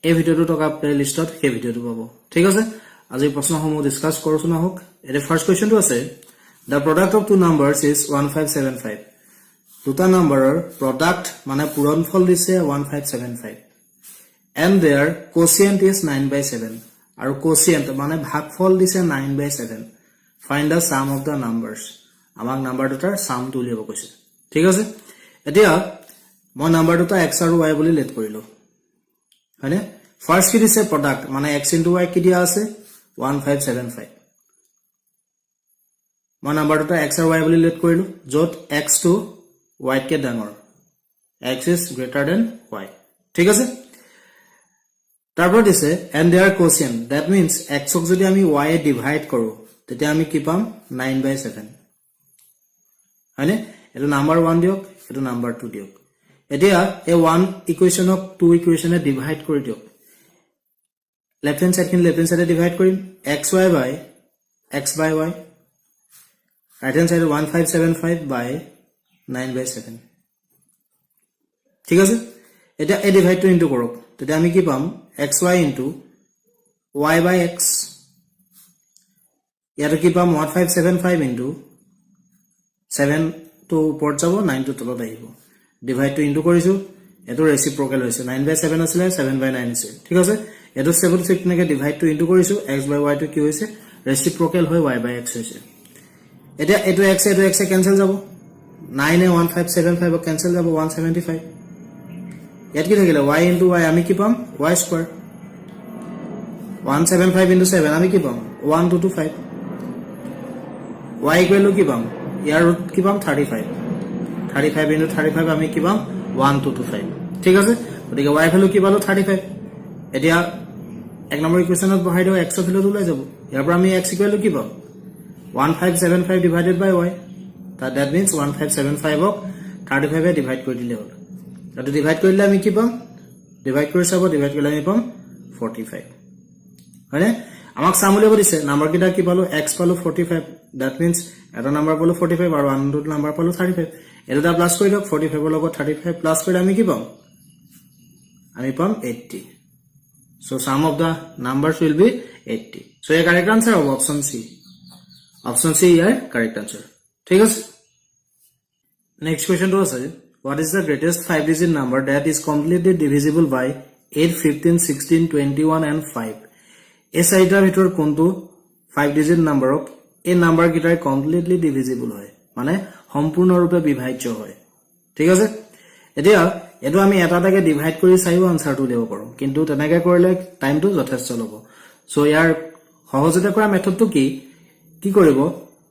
এই ভিডিওটো থকা প্লেলিষ্টত সেই ভিডিওটো পাব ঠিক আছে আজি প্ৰশ্নসমূহ ডিসকাস কৰোঁ না হোক এতে ফাৰ্স্ট কোৱেশ্চনটো আছে the product of two numbers is 1575 দুটা নম্বৰৰ product মানে পূৰণফল দিছে 1575 and their quotient is 9/7 আৰু quotient মানে ভাগফল দিছে 9/7 find the sum of the numbers আমাক নাম্বাৰ দুটাৰ sum টো উলিয়াব কৈছে ঠিক আছে এতিয়া মই নাম্বাৰ দুটা x আৰু y বুলি লেট কৰিলো হয়নে ফাৰ্স্ট কি দিছে প্ৰডাক্ট মানে x * y কি দিয়া আছে 1575 মই নাম্বাৰ দুটা x আৰু y বুলি লেট কৰিলো যত x টো y কে ডাঙৰ x is greater than y ঠিক আছে তারপর দিছে and their quotient that means x ক যদি আমি y এ ডিভাইড কৰো তেতিয়া আমি কি পাম 9/7 হয়নে এটো নাম্বাৰ 1 দিওক এটো নাম্বাৰ 2 দিওক এতিয়া এই 1 ইকুৱেচনক 2 ইকুৱেচনে ডিভাইড কৰি দিওক লেফট হ্যান্ড সাইডে ডিভাইড কৰিম xy by x by y right hand side 1575 by 9/7 ঠিক আছে এটা এই ডিভাইডটো ইনটু কৰক তেতিয়া আমি কি পাম xy into y by x ইয়াৰ কি পাম 1575 into 7 to উপৰ যাব 9 to তলত আহিব ডিভাইড টু ইনটু কৰিছো এটো ৰেচিপ্ৰকেল হৈছে 9/7 আছিল 7/9 আছে ঠিক আছে এটো 7 6 নেকে ডিভাইড টু ইনটু কৰিছো x by y টো কি হৈছে ৰেচিপ্ৰকেল হৈ y by x হৈছে এটা এটো x এ ক্যান্সেল যাব 9 এ 1575 ক্যান্সেল যাব 175 ইয়াত কি থাকিলে y into y আমি কি পাম y square 175 into 7 আমি কি পাম 1225 y equal to কি পাম ইয়াৰ ৰুট কি পাম 35 35 into 35 আমি কি পাম 1225 ঠিক আছে গতিকে y ভ্যালু কি পালো 35 এতিয়া এক নম্বৰ ইকুৱেচনত বহাই দিও x ভ্যালু ওলাই যাব ইয়াৰ পৰা আমি x equal to কি পাম 1575 divided by y that means 1575 ক 35 এ ডিভাইড কৰি দিলে হ'ল আৰু ডিভাইড কৰিলে আমি কি পাম ডিভাইড কৰি চাব ডিভাইড কৰিলে আমি পাম 45 হয়নে আমাক সাম উলিয়াব দিছে নাম্বাৰ কিটা কি পালো x পালো 45 that means এটা নাম্বাৰ পালো 45 আৰু আনটো নাম্বাৰ পালো 35 এটা প্লাস কৰি দিওক 45 ৰ লগত 35 প্লাস কৰিলে আমি কি পাম আমি পাম 80 so sum of the numbers will be 80 so a correct answer of option C here correct answer ঠিক আছে next question to আছে what is the greatest 5 digit number that is completely divisible by 8 15 16 21 and 5 এই চাৰিটাৰ ভিতৰ কোনটো 5 digit numberক এই number কিটাই completely divisible হয় মানে সম্পূৰ্ণৰূপে বিভাজ্য হয় ঠিক আছে এতিয়া এটো আমি এটাটাকে ডিভাইড কৰি চাইও আনসাৰটো দিব পাৰো কিন্তু তেনেকৈ কৰিলে টাইমটো যথেষ্ট ল'ব সো ইয়াৰ সহজতে কৰা মেথডটো কি কৰিব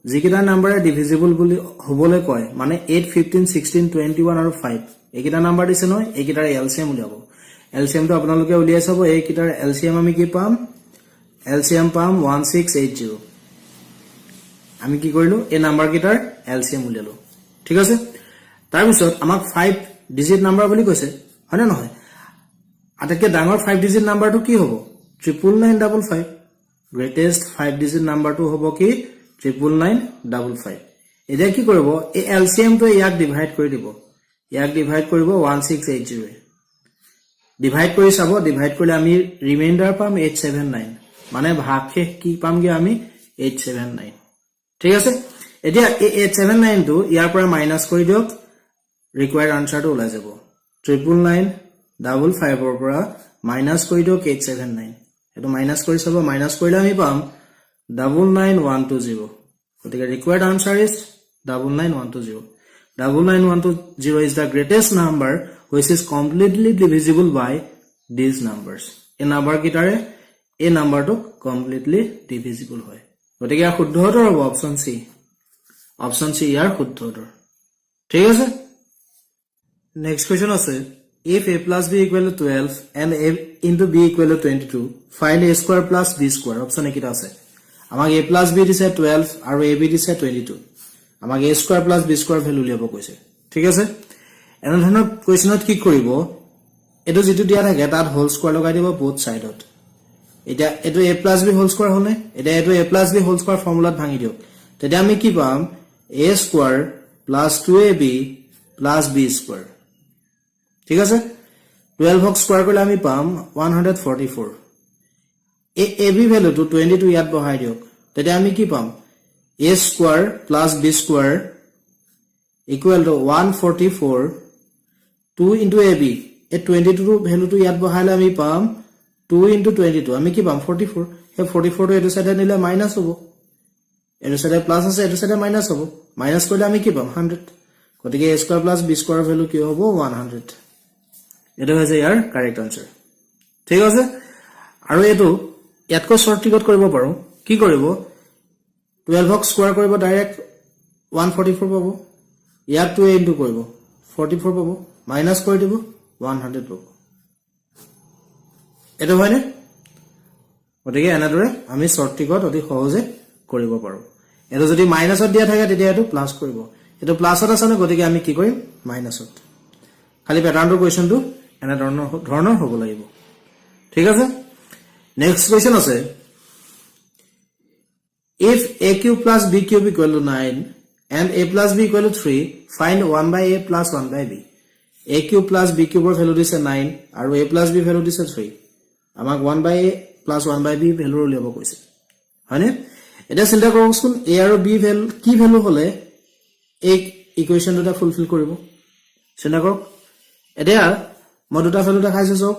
যিকিটা নাম্বাৰে ডিভিজিবল বুলি হ'বলৈ কয় মানে 8 15 16 21 আৰু 5 এইকিটা নাম্বাৰ দিছে নহয় এইকিটাৰ এলসিএম উলিয়াব এলসিএমটো আপোনালোকে উলিয়াই চাব এইকিটাৰ এলসিএম আমি কি পাম এলসিএম পাম 1680 আমি কি কৰিলো এই নাম্বাৰ কিটাৰ এলসিএম উলিয়ালো ঠিক আছে তাৰ পিছত আমাক 5 ডিজিট নাম্বাৰ বুলি কৈছে হয়নে নহয় আটাইতকৈ ডাঙৰ 5 ডিজিট নাম্বাৰটো কি হ'ব 99955 গ্ৰেটেষ্ট 5 ডিজিট নাম্বাৰটো হ'ব কি 99955 এতিয়া কি কৰিব এই এলসিএম টো ইয়াক ডিভাইড কৰি দিব ইয়াক ডিভাইড কৰিব 1680 ডিভাইড কৰি চাব ডিভাইড কৰিলে আমি ৰিমাইন্ডাৰ পাম 879 মানে ভাগশেষ কি পামগে আমি 879 ঠিক আছে এতিয়া এই 879 টো ইয়াৰ পৰা মাইনাস কৰি দিওক ৰিকোয়াৰ্ড আনসাৰটো ওলাই যাব 99955 ৰ পৰা মাইনাস কৰি দিওক 879 এটো মাইনাস কৰি চাব মাইনাস কৰিলে আমি পাম 99120 গতিকে ৰিকোয়াৰ্ড answer is 99120 99120 is the greatest number which is completely divisible by these numbers এই নাম্বাৰ কিটাৰে এই নাম্বাৰটো completely divisible হয় গতিকে শুদ্ধ উত্তৰ হ'ব অপচন সি ইয়াৰ শুদ্ধ উত্তৰ ঠিক আছে নেক্সট কোৱেশ্চন আছে if a plus b equal to 12 and a into b equal to 22 find a square plus b square option একিটা আছে আমাক a plus b দিছে 12 আৰু ab দিছে 22 আমাক a square plus b square value উলিয়াব কৈছে ঠিক আছে এনে ধৰণৰ কোৱেশ্চনত কি কৰিব এটো যেটো দিয়া থাকে তাত হোল স্কয়াৰ লগাই দিব both সাইডত এটা এটো a plus b হোল স্কয়াৰ হলে এটা এটো a plus b হোল স্কয়াৰ ফৰ্মুলাত ভাঙি দিওক তেতিয়া আমি কি পাম a square plus 2ab plus b square ঠিক আছে 12 ক স্কয়াৰ কৰিলে আমি পাম 144 এই ab ভ্যালু টু 22 ইয়াত বহাই দিওক তেতিয়া আমি কি পাম a square plus b square equal to 144 2 into ab এই 22 ভ্যালু টু ইয়াত বহাইলে আমি পাম 2 into 22 আমি কি পাম 44 হে 44 টো এটো সাইডে নিলে মাইনাস হ'ব এটো সাইডে প্লাস আছে এটো সাইডে মাইনাস হ'ব মাইনাস কৰিলে আমি কি পাম 100 গতিকে a square plus b square value কি হ'ব 100 এটো হৈছে ইয়াৰ কাৰেক্ট আনসাৰ ঠিক আছে আৰু এটো ইয়াতকৈ শৰ্ট ট্ৰিকত কৰিব পাৰো কি কৰিব 12 ক স্কয়াৰ কৰিব ডাইৰেক্ট 144 পাব ইয়াত 2 ইনটু কৰিব 44 পাব মাইনাস কৰি দিব 100 পাব এটো হয়নে গতিকে এনেদৰে আমি শৰ্ট ট্ৰিকত অতি সহজে কৰিব পাৰো এটো যদি মাইনাসত দিয়া থাকে তেতিয়া এটো প্লাস কৰিব এটো প্লাসত আছে না গতিকে আমি কি কৰিম মাইনাসত খালি প্যাটাৰ্ণটো কোৱেশ্চনটো এনে ধৰণৰ হ'ব লাগিব ঠিক আছে নেক্সট কোৱেশ্চন আছে if a cube plus b cube equal to 9 and a plus b equal to 3 find 1 by a plus 1 by b a cube plus b cube value দিছে 9 আৰু a plus b value দিছে 3 আমাক 1 by a plus 1 by b value উলিয়াব কৈছে হয়নে এটা চিন্তা কৰকচোন a আৰু b ভ্যালু কি ভ্যালু হলে এই ইকুৱেচন দুটা ফুলফিল কৰিব চিন্তা কৰক এতিয়া মই দুটা ভ্যালু দেখাইছো চক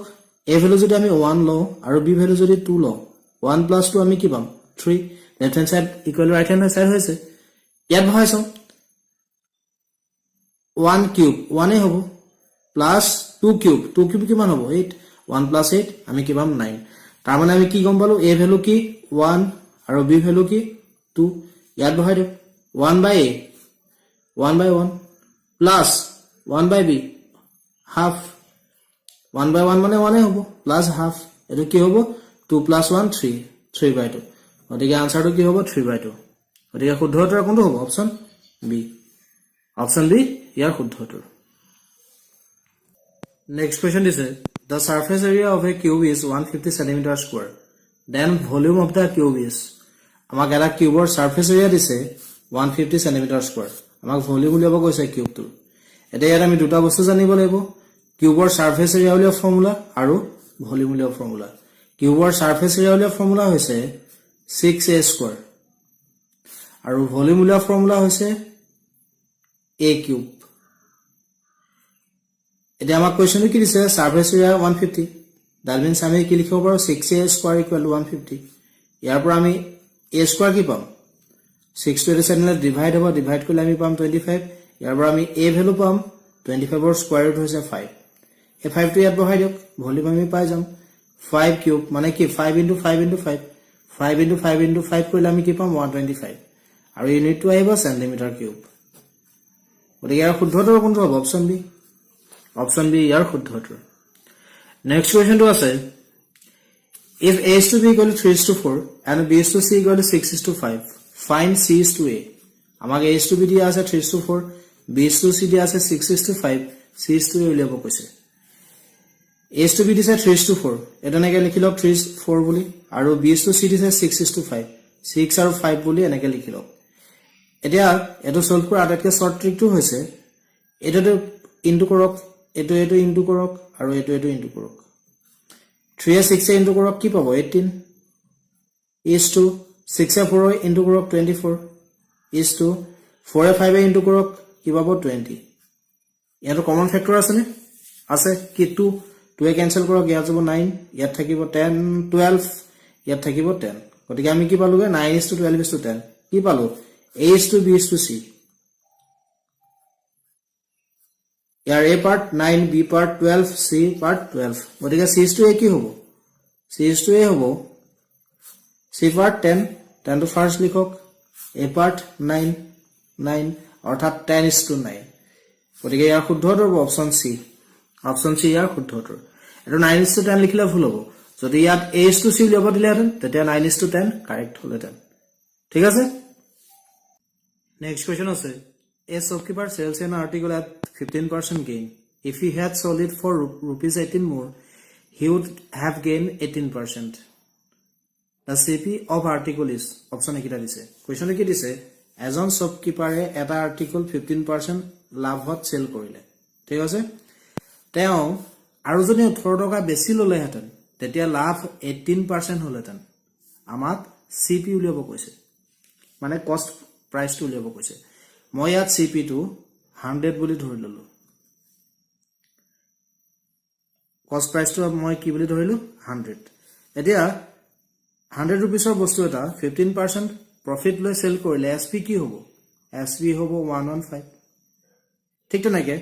a ভ্যালু যদি আমি 1 লও আৰু b ভ্যালু যদি 2 লও 1 plus 2 আমি কি পাম 3 left hand side equal right hand side হৈছে ইয়াত বহাইছো 1 cube 1 এ হ'ব plus 2 cube 2 cube কিমান হ'ব 8 1 plus 8 আমি কি পাম 9 তাৰ মানে আমি কি গম পালো a ভ্যালু কি 1 আৰু b ভ্যালু কি 2 ইয়াত বহাই দিও 1 by a 1 by 1 plus 1 by b half 1 by 1 মানে 1 এ হ'ব plus half এটো কি হ'ব 2 plus 1 3 3 by 2 গতিকে আনসাৰটো কি হ'ব 3 by 2 গতিকে শুদ্ধ উত্তৰ কোনটো হ'ব অপচন বি ইয়াৰ শুদ্ধ উত্তৰ নেক্সট কোৱেশ্চন দিছে the surface area of a cube is 150 cm square then volume of the cube is আমাক এটা কিউবৰ সাৰফেস এৰিয়া দিছে 150 cm square আমাক ভলিউম উলিয়াব কৈছে কিউবটো এটা ইয়াত আমি দুটা বস্তু জানিব লাগিব কিউবৰ সাৰফেস এৰিয়া উলিয়াব ফৰ্মুলা আৰু ভলিউম উলিয়াব ফৰ্মুলা কিউবৰ সাৰফেস এৰিয়া উলিয়াব ফৰ্মুলা হৈছে 6a square আৰু ভলিউম উলিয়াব ফৰ্মুলা হৈছে a cube এটা আমাক কোৱেশ্চনটো কি দিছে সাৰফেস এৰিয়া 150 that means আমি কি লিখিব পাৰো 6a square equal to 150 ইয়াৰ পৰা আমি a square কি পাম 6 to the side divide হ'ব divide কৰিলে আমি পাম 25 ইয়াৰ পৰা আমি a ভ্যালু পাম 25 ৰ স্কয়াৰ ৰুট হৈছে 5 এই 5 টো ইয়াত বহাই দিওক ভলিউম আমি পাই যাম 5 কিউব মানে কি 5 into 5 into 5 5 into 5 into 5 কৰিলে আমি কি পাম 125 আৰু ইউনিটটো আহিব সেন্টিমিটাৰ কিউব গতিকে ইয়াৰ শুদ্ধ উত্তৰ কোনটো হ'ব অপচন বি ইয়াৰ শুদ্ধ উত্তৰ নেক্সট কোৱেশ্চনটো আছে if a is to b equal to 3 is to 4 and b is to c equal to 6 is to 5 find c is to a আমাক a is to b দিয়া আছে 3 is to 4 b is to c দিয়া আছে 6 is to 5 c is to a উলিয়াব কৈছে a is to b দিছে 3 is to 4 এটা এনেকে লিখিলক 3 is 4 বুলি আৰু b is to c দিছে 6 is to 5 6 আৰু 5 বুলি এনেকে লিখিলক এতিয়া এটো সলভ কৰা আটাইতকৈ শৰ্ট ট্ৰিকটো হৈছে এটো ইনটু কৰক এটো ইনটু কৰক আৰু এটো ইনটু কৰক 3 এ 6 এ ইনটু কৰক কি পাব 18 is to 6 A 4 A into কৰক 24 is to 4 A 5 A into কৰক কি পাব 20 ইয়াতো কমন ফেক্টৰ আছে নে আছে কি 2 এ ক্যান্সেল কৰক ইয়াত যাব 9 ইয়াত থাকিব 10 12 ইয়াত থাকিব 10 গতিকে আমি কি পালোগে 9 is to 12 is to 10 কি পালো a is to b is to c year a part 9 b part 12 c part 12 গতিকে c is to a কি হ'ব c is to a হ'ব c part 10 10 to first লিখক a part 9 অৰ্থাৎ 10 is to 9 গতিকে ইয়াৰ শুদ্ধ উত্তৰ হ'ব অপচন c ইয়াৰ শুদ্ধ উত্তৰ এটো 9 is to 10 লিখিলে ভুল হ'ব যদি ইয়াত a is to c উলিয়াব দিলেহেঁতেন তেতিয়া 9 is to 10 কাৰেক্ট হলহেঁতেন ঠিক আছে নেক্সট কোৱেশ্চন আছে a shopkeeper sells an article at 15% gain if he had sold it for rupees 18 more he would have gained 18% the cp of article is option ekita dise question ki dise এজন শপকিপাৰে এটা article 15% লাভত cell কৰিলে ঠিক আছে তেওঁ আৰু যদি 18 টকা বেছি ললেহেঁতেন তেতিয়া লাভ 18% হলহেঁতেন আমাক সিপি উলিয়াব কৈছে মানে কষ্ট প্ৰাইচটো উলিয়াব কৈছে মই ইয়াত সিপি টো 100 বুলি ধৰি ললো কষ্ট প্ৰাইচটো মই কি বুলি ধৰিলো 100 এতিয়া 100 रुपीसৰ বস্তু এটা 15% প্ৰফিট লৈ সেল কৰিলে এসপি কি হ'ব এসপি হ'ব 115 ঠিক তেনেকে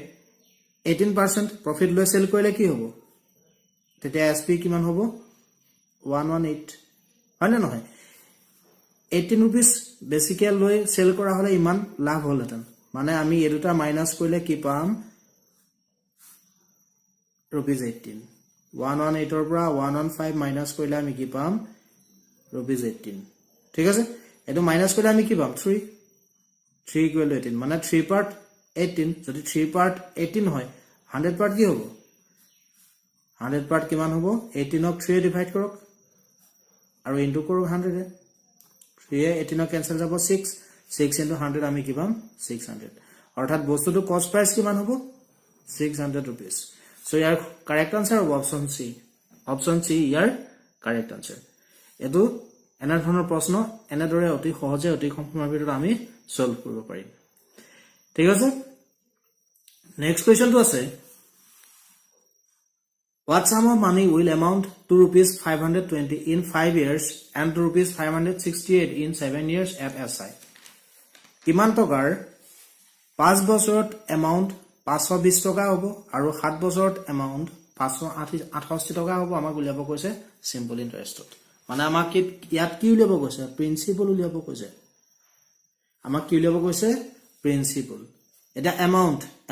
18% প্ৰফিট লৈ সেল কৰিলে কি হ'ব তেতিয়া এসপি কিমান হ'ব 118 হয় না নহয় 18 रुपीस বেসিক্যাল লৈ সেল কৰা হলে ইমান লাভ হলহেঁতেন মানে আমি এই দুটা মাইনাস কৰিলে কি পাম रुपीस 18 118 ৰ পৰা 115 মাইনাস কৰিলে আমি কি পাম रुपीस 18 ঠিক আছে এটো মাইনাস কৰিলে আমি কি পাম 3 ইকুৱেল 18 মানে 3 পাৰ্ট 18 যদি 3 পাৰ্ট 18 হয় 100 পাৰ্ট কি হ'ব 100 পাৰ্ট কিমান হ'ব 18 ক 3 ডিভাইড কৰক আৰু ইনটু কৰক 100 এ 3 এ 18 কেনসেল যাব 6 6 into 100 আমি কি পাম 600 অৰ্থাৎ বস্তুটো কষ্ট প্ৰাইস কিমান হ'ব 600 रुपीस সো ইয়াৰ কাৰেক্ট আনসাৰ হ'ব অপশন সি ইয়াৰ কাৰেক্ট আনসাৰ এটো এনে ধৰণৰ প্ৰশ্ন এনেদৰে অতি সহজে অতি কম সময়ৰ ভিতৰত আমি সলভ কৰিব পাৰিম ঠিক আছে নেক্সট কোৱেশ্চনটো আছে what sum of money will amount to rupees 520 in 5 years and to rupees 568 in 7 years at SI কিমান টকাৰ 5 বছৰত এমাউন্ট 520 টকা হ'ব আৰু 7 বছৰত এমাউন্ট 568 টকা হ'ব আমাক উলিয়াব কৈছে সিম্পল ইন্টাৰেষ্টত মানে আমাক ইয়াত কি উলিয়াব কৈছে প্ৰিন্সিপল উলিয়াব কৈছে আমাক কি উলিয়াব কৈছে প্ৰিন্সিপল এটা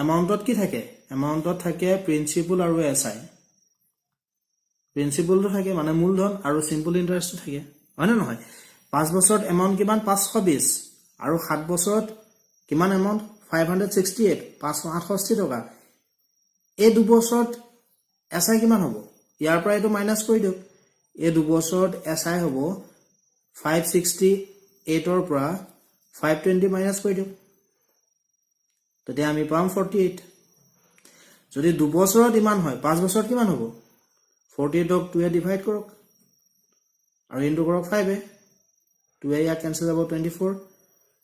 এমাউন্টত কি থাকে এমাউন্টত থাকে প্ৰিন্সিপল আৰু এসআই প্ৰিন্সিপলটো থাকে মানে মূলধন আৰু সিম্পল ইন্টাৰেষ্টটো থাকে হয় না নহয় 5 বছৰত এমাউন্ট কিমান 520 আৰু 7 বছৰত কিমান এমাউন্ট 568 568 টকা এই দু বছৰত এসআই কিমান হ'ব ইয়াৰ পৰা এটো মাইনাস কৰি দিও এই দু বছৰত এসআই হ'ব 568 ৰ পৰা 520 মাইনাস কৰি দিও তেতিয়া আমি পাম 48 যদি দু বছৰত ইমান হয় 5 বছৰত কিমান হ'ব 48 ক 2 এ ডিভাইড কৰক আৰু ইনটু কৰক 5 এ 2 এ ইয়া কেনসেল যাব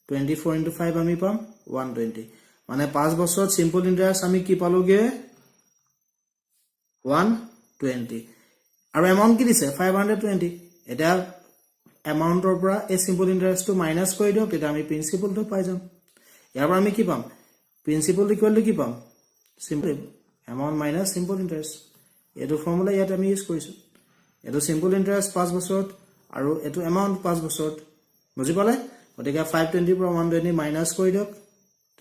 24 into 5 আমি পাম 120 মানে 5 বছৰত সিম্পল ইন্টাৰেষ্ট আমি কি পালোগে 120 আৰু এমাউন্ট কি দিছে 520 এটা এমাউন্টৰ পৰা এই সিম্পল ইন্টাৰেষ্টটো মাইনাস কৰি দিও তেতিয়া আমি প্ৰিন্সিপলটো পাই যাম ইয়াৰ পৰা আমি কি পাম প্ৰিন্সিপল ইকুৱেল টু কি পাম simple amount minus simple interest এটো ফৰ্মুলা ইয়াত আমি ইউজ কৰিছো এটো সিম্পল ইন্টাৰেষ্ট 5 বছৰত আৰু এটো এমাউন্ট 5 বছৰত বুজি পালে গতিকে 520 পৰা 120 মাইনাস কৰি দিওক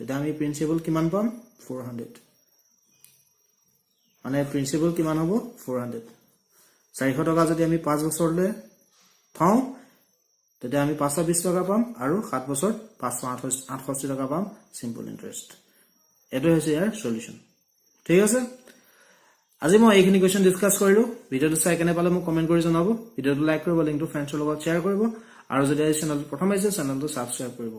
তেতিয়া আমি প্ৰিন্সিপল কিমান পাম 400 মানে প্ৰিন্সিপল কিমান হ'ব 400 400 টকা যদি আমি 5 বছৰলৈ থওঁ তেতিয়া আমি 520 টকা পাম আৰু 7 বছৰত 568 টকা পাম সিম্পল ইন্টাৰেষ্ট এটো হৈছে ইয়াৰ সলিউশন ঠিক আছে আজি মই এইখিনি কোৱেশ্চন ডিসকাস কৰিলো ভিডিওটো চাই কেনে পালে মোক কমেন্ট কৰি জনাব ভিডিওটো লাইক কৰিব লিংকটো ফ্ৰেণ্ডছৰ লগত শ্বেয়াৰ কৰিব আৰু যদি এই চেনেলটো প্ৰথম আহিছে চেনেলটো সাবস্ক্ৰাইব কৰিব